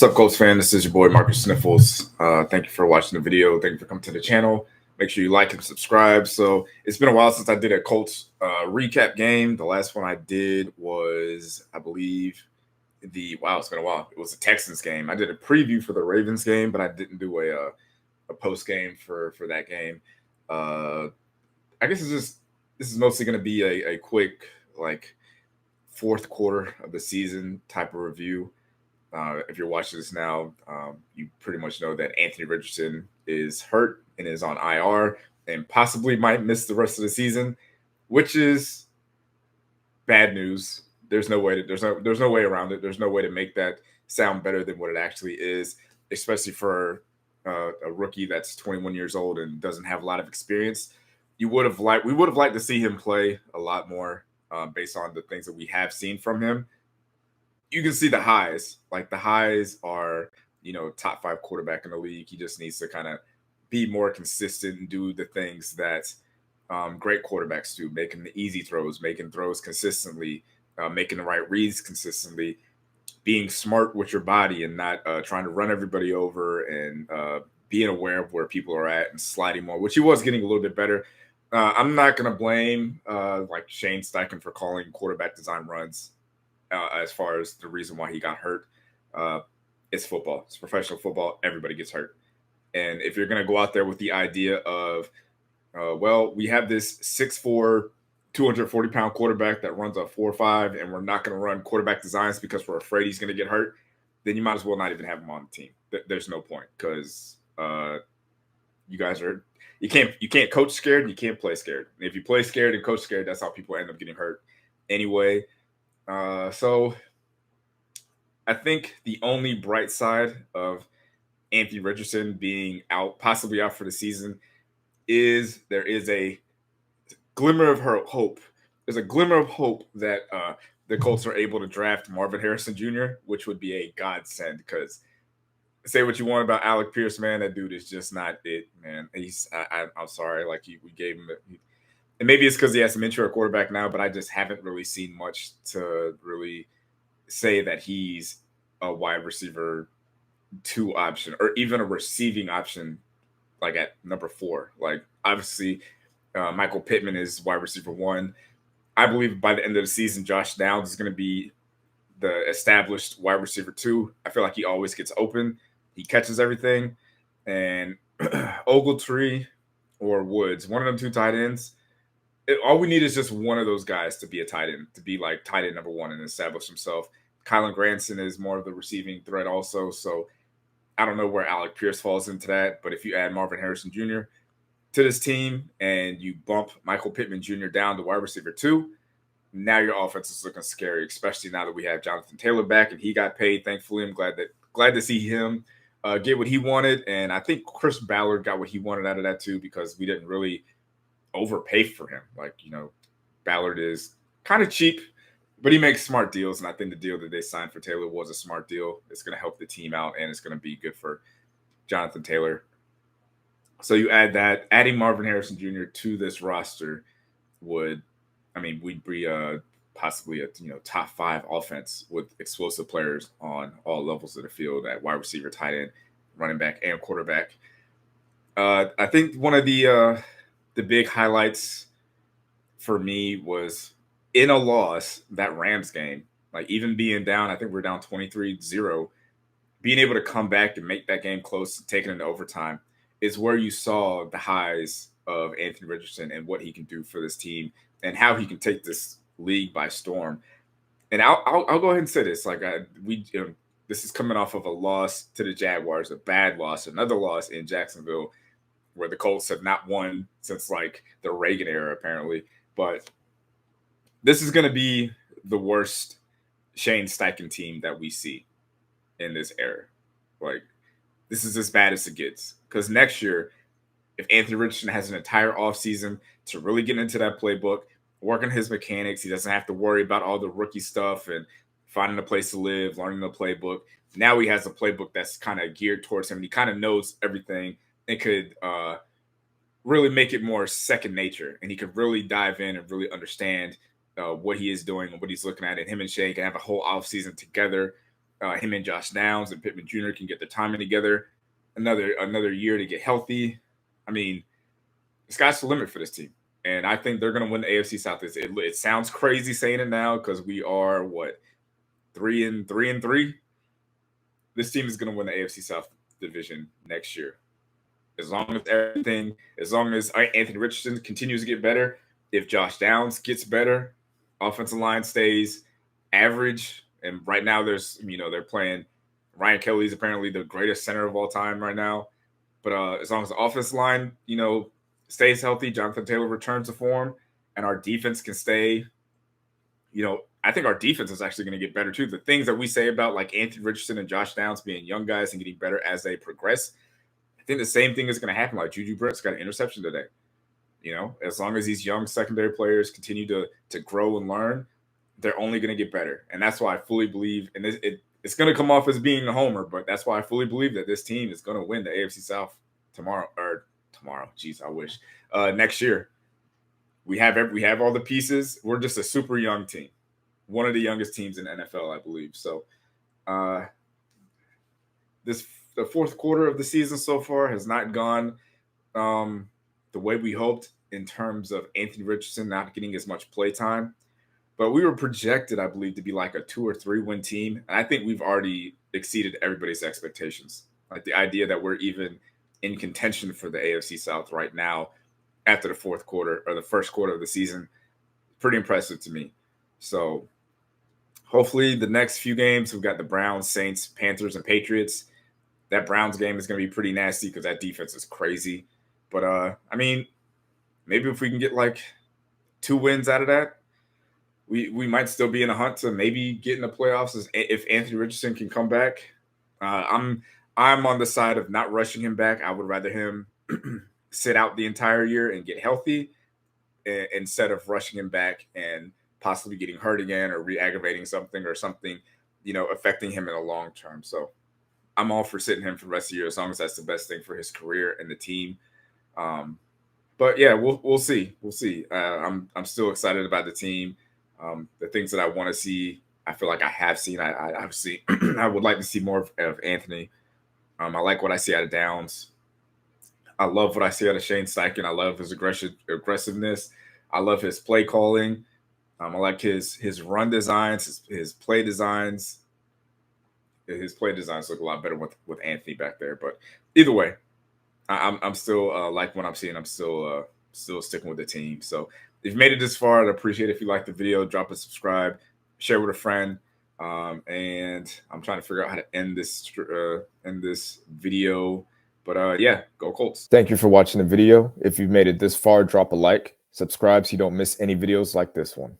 What's up, Colts fan? This is your boy Marcus Sniffles. Thank you for watching the video. Thank you for coming to the channel. Make sure you like and subscribe. So it's been a while since I did a Colts recap game. The last one I did was, I believe, it's been a while. It was the Texans game. I did a preview for the Ravens game, but I didn't do a post game for that game. I guess this is mostly going to be a quick fourth quarter of the season type of review. If you're watching this now, you pretty much know that Anthony Richardson is hurt and is on IR and possibly might miss the rest of the season, which is bad news. There's no way around it. There's no way to make that sound better than what it actually is, especially for a rookie that's 21 years old and doesn't have a lot of experience. We would have liked to see him play a lot more based on the things that we have seen from him. You can see the highs. Like the highs are, top 5 quarterback in the league. He just needs to kind of be more consistent and do the things that great quarterbacks do, making the easy throws, making throws consistently, making the right reads consistently, being smart with your body and not trying to run everybody over and being aware of where people are at and sliding more, which he was getting a little bit better. I'm not going to blame Shane Steichen for calling quarterback design runs. As far as the reason why he got hurt, it's football. It's professional football. Everybody gets hurt. And if you're going to go out there with the idea of, we have this 6'4", 240-pound quarterback that runs a 4.5, and we're not going to run quarterback designs because we're afraid he's going to get hurt, then you might as well not even have him on the team. There's no point because you can't coach scared and you can't play scared. And if you play scared and coach scared, that's how people end up getting hurt anyway. So I think the only bright side of Anthony Richardson being possibly out for the season, is there is a glimmer of hope. There's a glimmer of hope that the Colts are able to draft Marvin Harrison Jr., which would be a godsend because say what you want about Alec Pierce, man, that dude is just not it, man. I'm sorry, we gave him and maybe it's because he has some intro at quarterback now, but I just haven't really seen much to really say that he's a wide receiver 2 option or even a receiving option, like at number 4. Like obviously, Michael Pittman is wide receiver 1. I believe by the end of the season, Josh Downs is going to be the established wide receiver 2. I feel like he always gets open. He catches everything. And Ogletree or Woods, one of them 2 tight ends, all we need is just one of those guys to be a tight end, to be like tight end number 1 and establish himself. Kylan Granson is more of the receiving threat also. So I don't know where Alec Pierce falls into that. But if you add Marvin Harrison Jr. to this team and you bump Michael Pittman Jr. down to wide receiver 2, now your offense is looking scary, especially now that we have Jonathan Taylor back and he got paid. Thankfully, I'm glad to see him get what he wanted. And I think Chris Ballard got what he wanted out of that too, because we didn't really overpay for him. Ballard is kind of cheap, but he makes smart deals. And I think the deal that they signed for Taylor was a smart deal. It's going to help the team out and it's going to be good for Jonathan Taylor. So you add that, adding Marvin Harrison Jr. to this roster we'd be possibly a top 5 offense with explosive players on all levels of the field at wide receiver, tight end, running back, and quarterback. I think one of the big highlights for me was in a loss, that Rams game, even being down, I think we're down 23-0, being able to come back and make that game close, taking it into overtime, is where you saw the highs of Anthony Richardson and what he can do for this team and how he can take this league by storm. And I'll go ahead and say this, this is coming off of a loss to the Jaguars, a bad loss, another loss in Jacksonville, where the Colts have not won since the Reagan era, apparently. But this is going to be the worst Shane Steichen team that we see in this era. This is as bad as it gets. Because next year, if Anthony Richardson has an entire offseason to really get into that playbook, work on his mechanics, he doesn't have to worry about all the rookie stuff and finding a place to live, learning the playbook. Now he has a playbook that's kind of geared towards him. He kind of knows everything. It could really make it more second nature, and he could really dive in and really understand what he is doing and what he's looking at. And him and Shane can have a whole offseason together him and Josh Downs and Pittman Jr. can get the timing together, another year to get healthy. I mean, the sky's the limit for this team, and I think they're going to win the AFC South. It sounds crazy saying it now because we are what 3-3. This team is going to win the AFC South division next year. As long as Anthony Richardson continues to get better, if Josh Downs gets better, offensive line stays average, and right now they're playing. Ryan Kelly's apparently the greatest center of all time right now, but as long as the offensive line, stays healthy, Jonathan Taylor returns to form, and our defense can stay, I think our defense is actually going to get better too. The things that we say about like Anthony Richardson and Josh Downs being young guys and getting better as they progress, I think the same thing is going to happen. Like Juju Brents got an interception today. As long as these young secondary players continue to grow and learn, they're only going to get better. And that's why I fully believe, and it's going to come off as being a homer, but that's why I fully believe that this team is going to win the AFC South tomorrow. Geez, I wish. Next year. We have all the pieces. We're just a super young team. One of the youngest teams in the NFL, I believe. So the fourth quarter of the season so far has not gone the way we hoped in terms of Anthony Richardson not getting as much play time. But we were projected, I believe, to be like a 2 or 3 win team. And I think we've already exceeded everybody's expectations. Like the idea that we're even in contention for the AFC South right now after the fourth quarter or the first quarter of the season, pretty impressive to me. So hopefully the next few games, we've got the Browns, Saints, Panthers, and Patriots. That Browns game is going to be pretty nasty because that defense is crazy. But, I mean, maybe if we can get like 2 wins out of that, we might still be in a hunt to maybe get in the playoffs if Anthony Richardson can come back. I'm on the side of not rushing him back. I would rather him sit out the entire year and get healthy instead of rushing him back and possibly getting hurt again or re-aggravating something or something, affecting him in the long term. So I'm all for sitting him for the rest of the year as long as that's the best thing for his career and the team. But yeah, we'll see. We'll see. I'm still excited about the team. The things that I want to see, I feel like I have seen. I obviously I would like to see more of Anthony. I like what I see out of Downs. I love what I see out of Shane Steichen. I love his aggressiveness. I love his play calling. I like his run designs, his play designs. His play designs look a lot better with Anthony back there. But either way, I'm still like what I'm seeing. I'm still sticking with the team. So if you made it this far, I'd appreciate it if you liked the video. Drop a subscribe, share with a friend. And I'm trying to figure out how to end this video. But yeah, go Colts. Thank you for watching the video. If you've made it this far, drop a like, subscribe so you don't miss any videos like this one.